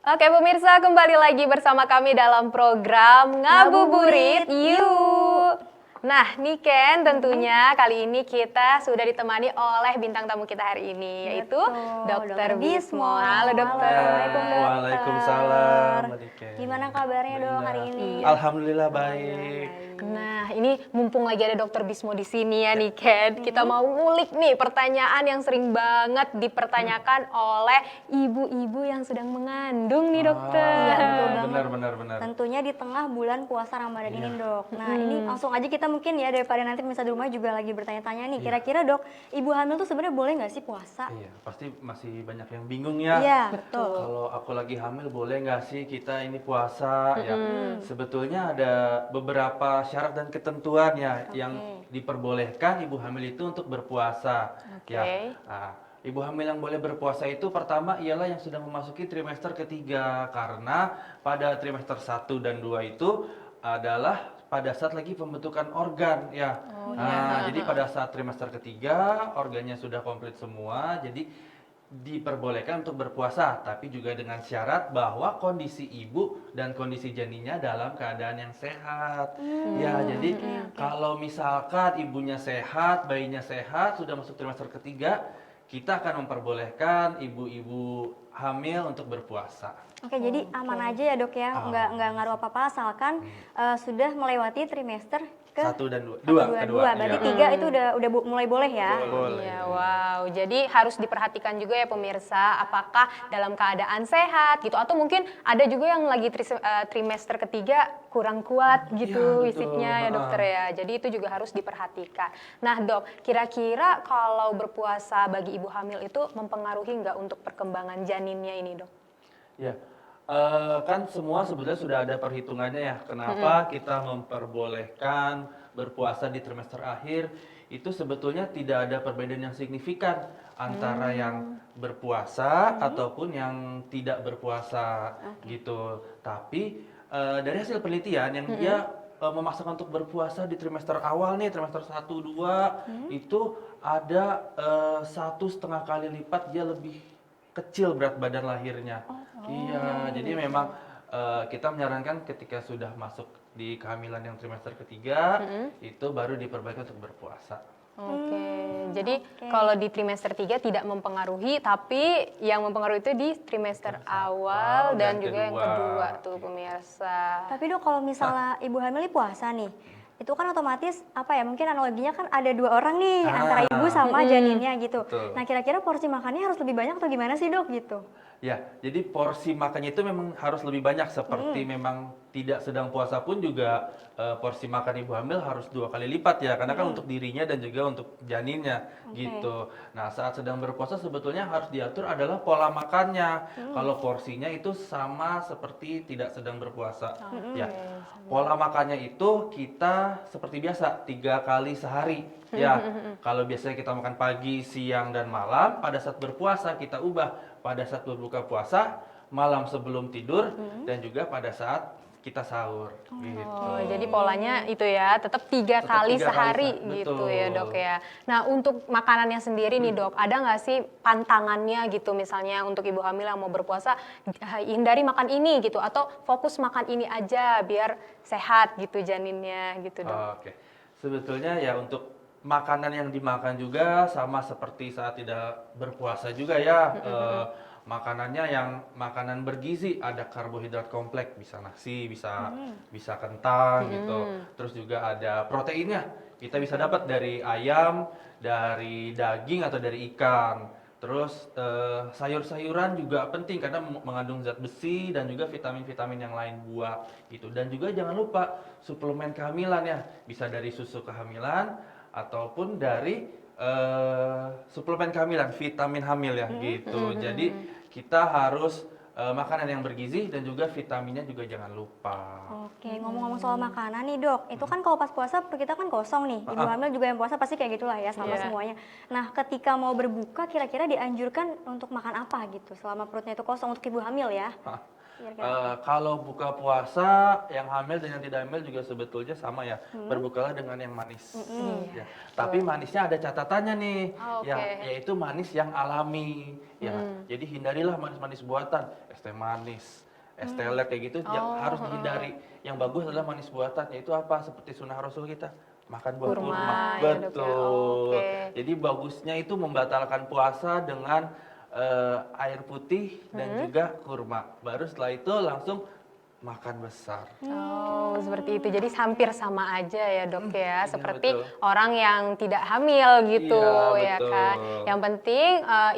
Oke pemirsa, kembali lagi bersama kami dalam program Ngabuburit Yuk. Nah, Niken tentunya kali ini kita sudah ditemani oleh bintang tamu kita hari ini, yaitu Dokter Bismo. Halo dokter. Assalamualaikum dokter. Waalaikumsalam, Mbak Niken. Gimana kabarnya dok hari ini? Alhamdulillah baik. Nah, ini mumpung lagi ada Dokter Bismo di sini ya Niken, kita mau ngulik nih pertanyaan yang sering banget dipertanyakan oleh ibu-ibu yang sedang mengandung nih dokter. Iya, betul banget. Benar. Tentunya di tengah bulan puasa Ramadan ini dok. Nah ini Hmm. langsung aja kita mungkin ya daripada nanti pemirsa di rumah juga lagi bertanya-tanya nih. Kira-kira dok, ibu hamil tuh sebenarnya boleh nggak sih puasa? Iya, pasti masih banyak yang bingung ya. Iya, betul. Kalau aku lagi hamil boleh nggak sih kita ini puasa? Ya, sebetulnya ada beberapa syarat dan ketentuan ya yang diperbolehkan ibu hamil itu untuk berpuasa. Oke. Ya, nah, ibu hamil yang boleh berpuasa itu pertama ialah yang sudah memasuki trimester ketiga karena pada trimester 1 dan 2 itu adalah pada saat lagi pembentukan organ ya. Jadi pada saat trimester ketiga organnya sudah komplit semua, jadi diperbolehkan untuk berpuasa, tapi juga dengan syarat bahwa kondisi ibu dan kondisi janinnya dalam keadaan yang sehat. Ya, jadi kalau misalkan ibunya sehat, bayinya sehat, sudah masuk trimester ketiga, kita akan memperbolehkan ibu-ibu hamil untuk berpuasa. Oke, jadi aman aja ya dok ya, nggak ngaruh apa-apa asalkan sudah melewati trimester ke 1 dan 2. kedua. Berarti 3 itu udah mulai boleh ya. Boleh. Iya, wow. Jadi harus diperhatikan juga ya pemirsa, apakah dalam keadaan sehat gitu, atau mungkin ada juga yang lagi trimester ketiga kurang kuat gitu betul. fisiknya ya dokter ya. Jadi itu juga harus diperhatikan. Nah dok, kira-kira kalau berpuasa bagi ibu hamil itu mempengaruhi nggak untuk perkembangan janinnya ini dok? Ya, kan semua sebetulnya sudah ada perhitungannya ya. Kenapa kita memperbolehkan berpuasa di trimester akhir? Itu sebetulnya tidak ada perbedaan yang signifikan antara yang berpuasa ataupun yang tidak berpuasa gitu. Tapi dari hasil penelitian yang dia memaksakan untuk berpuasa di trimester awal nih, trimester 1, 2 itu ada 1,5 kali lipat dia lebih kecil berat badan lahirnya. Iya, jadi memang kita menyarankan ketika sudah masuk di kehamilan yang trimester ketiga, itu baru diperbolehkan untuk berpuasa. Oke, jadi kalau di trimester 3 tidak mempengaruhi, tapi yang mempengaruhi itu di trimester awal dan juga yang kedua tuh pemirsa. Tapi dok kalau misalnya ibu hamil ini puasa nih, itu kan otomatis apa ya, mungkin analoginya kan ada 2 orang nih antara ibu sama janinnya gitu. Betul. Nah kira-kira porsi makannya harus lebih banyak atau gimana sih dok gitu? Ya, jadi porsi makannya itu memang harus lebih banyak seperti memang tidak sedang puasa pun juga porsi makan ibu hamil harus 2 kali lipat ya, karena kan untuk dirinya dan juga untuk janinnya gitu. Nah, saat sedang berpuasa sebetulnya harus diatur adalah pola makannya. Kalau porsinya itu sama seperti tidak sedang berpuasa. Ya, pola makannya itu kita seperti biasa 3 kali sehari. Ya, kalau biasanya kita makan pagi, siang, dan malam, pada saat berpuasa kita ubah pada saat berbuka puasa, malam sebelum tidur, dan juga pada saat kita sahur. Gitu. Oh, jadi polanya itu ya, tetap 3 kali 3 kali sehari gitu betul. ya dok ya. Nah untuk makanannya sendiri nih dok, ada nggak sih pantangannya gitu misalnya untuk ibu hamil yang mau berpuasa, hindari makan ini gitu, atau fokus makan ini aja biar sehat gitu janinnya gitu dok? Oke, sebetulnya ya untuk makanan yang dimakan juga sama seperti saat tidak berpuasa juga ya. Makanannya yang makanan bergizi, ada karbohidrat kompleks, bisa nasi, bisa kentang gitu. Terus juga ada proteinnya. Kita bisa dapat dari ayam, dari daging atau dari ikan. Terus sayur-sayuran juga penting karena mengandung zat besi dan juga vitamin-vitamin yang lain buah gitu. Dan juga jangan lupa suplemen kehamilan ya, bisa dari susu kehamilan ataupun dari suplemen kehamilan, vitamin hamil ya gitu. Jadi kita harus makanan yang bergizi dan juga vitaminnya juga jangan lupa. Oke, ngomong-ngomong soal makanan nih dok, itu kan kalau pas puasa perut kita kan kosong nih, ibu hamil juga yang puasa pasti kayak gitulah ya sama semuanya. Nah ketika mau berbuka kira-kira dianjurkan untuk makan apa gitu selama perutnya itu kosong untuk ibu hamil ya? Kalau buka puasa yang hamil dan yang tidak hamil juga sebetulnya sama ya, berbukalah dengan yang manis. Ya. Tapi manisnya ada catatannya nih, ya, yaitu manis yang alami. Ya, jadi hindarilah manis-manis buatan, es teh manis, es teler kayak gitu, yang harus dihindari. Yang bagus adalah manis buatan, yaitu apa? Seperti sunnah Rasul kita. Makan buah kurma. ya, Dok, ya. Betul. Oke. Jadi bagusnya itu membatalkan puasa dengan air putih dan juga kurma. Baru setelah itu langsung makan besar. Oh, seperti itu. Jadi hampir sama aja ya, Dok ya. Iya, Seperti betul. orang yang tidak hamil gitu, Iya, ya betul. kan. Yang penting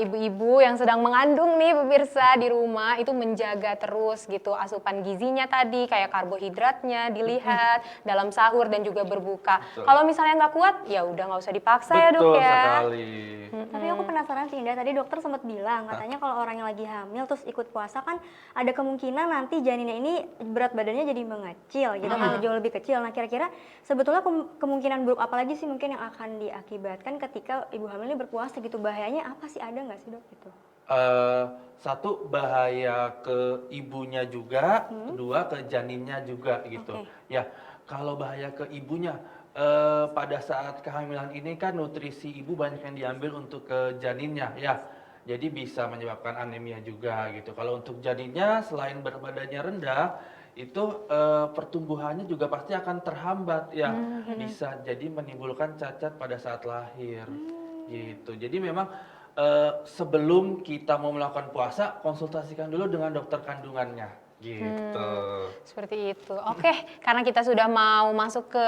ibu-ibu yang sedang mengandung nih pemirsa di rumah itu menjaga terus gitu asupan gizinya tadi, kayak karbohidratnya dilihat dalam sahur dan juga berbuka. Betul. Kalau misalnya nggak kuat, ya udah nggak usah dipaksa ya, Dok Betul ya. sekali. Tapi aku penasaran sih Indah, tadi dokter sempat bilang katanya kalau orang yang lagi hamil terus ikut puasa kan ada kemungkinan nanti janinnya ini berat badannya jadi mengecil gitu kan, jauh lebih kecil. Nah kira-kira sebetulnya kemungkinan buruk apa lagi sih mungkin yang akan diakibatkan ketika ibu hamil ini berpuasa gitu, bahayanya apa sih, ada nggak sih dok gitu? Satu, bahaya ke ibunya juga, kedua ke janinnya juga gitu. Ya, kalau bahaya ke ibunya, pada saat kehamilan ini kan nutrisi ibu banyak yang diambil untuk ke janinnya ya. Jadi bisa menyebabkan anemia juga gitu. Kalau untuk janinnya selain berat badannya rendah, itu pertumbuhannya juga pasti akan terhambat ya. Bisa jadi menimbulkan cacat pada saat lahir gitu. Jadi memang sebelum kita mau melakukan puasa, konsultasikan dulu dengan dokter kandungannya gitu. Seperti itu. Oke, karena kita sudah mau masuk ke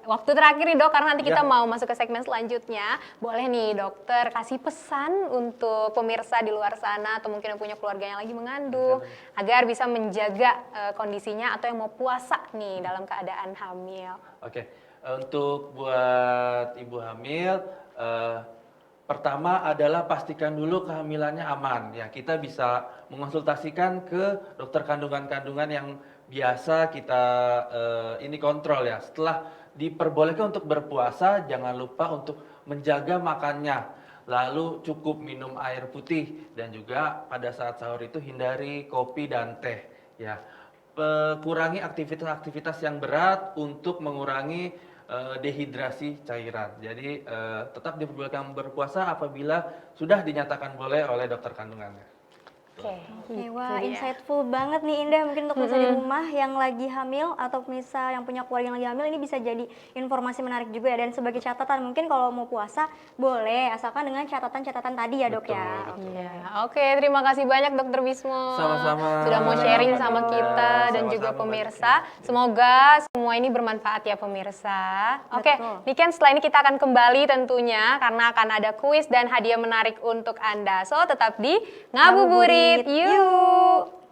waktu terakhir nih dok, karena nanti kita mau masuk ke segmen selanjutnya. Boleh nih dokter kasih pesan untuk pemirsa di luar sana atau mungkin yang punya keluarga yang lagi mengandung agar bisa menjaga kondisinya atau yang mau puasa nih dalam keadaan hamil. Oke, untuk buat ibu hamil, pertama adalah pastikan dulu kehamilannya aman. Ya, kita bisa mengonsultasikan ke dokter kandungan-kandungan yang biasa kita ini kontrol ya. Setelah diperbolehkan untuk berpuasa, jangan lupa untuk menjaga makannya. Lalu cukup minum air putih dan juga pada saat sahur itu hindari kopi dan teh. Ya, kurangi aktivitas-aktivitas yang berat untuk mengurangi dehidrasi cairan. Jadi tetap diperbolehkan berpuasa apabila sudah dinyatakan boleh oleh dokter kandungannya. Oke, wah insightful banget nih Indah. Mungkin untuk pemirsa di rumah yang lagi hamil atau pemirsa yang punya keluarga yang lagi hamil, ini bisa jadi informasi menarik juga ya. Dan sebagai catatan mungkin kalau mau puasa boleh, asalkan dengan catatan-catatan tadi ya dok ya. Oke, terima kasih banyak Dokter Bismo. Sama-sama. Sudah mau sharing sama kita dan juga pemirsa. Semoga semua ini bermanfaat ya pemirsa. Oke, Niken, setelah ini kita akan kembali tentunya karena akan ada kuis dan hadiah menarik untuk Anda. So, tetap di Ngabuburit Yuk!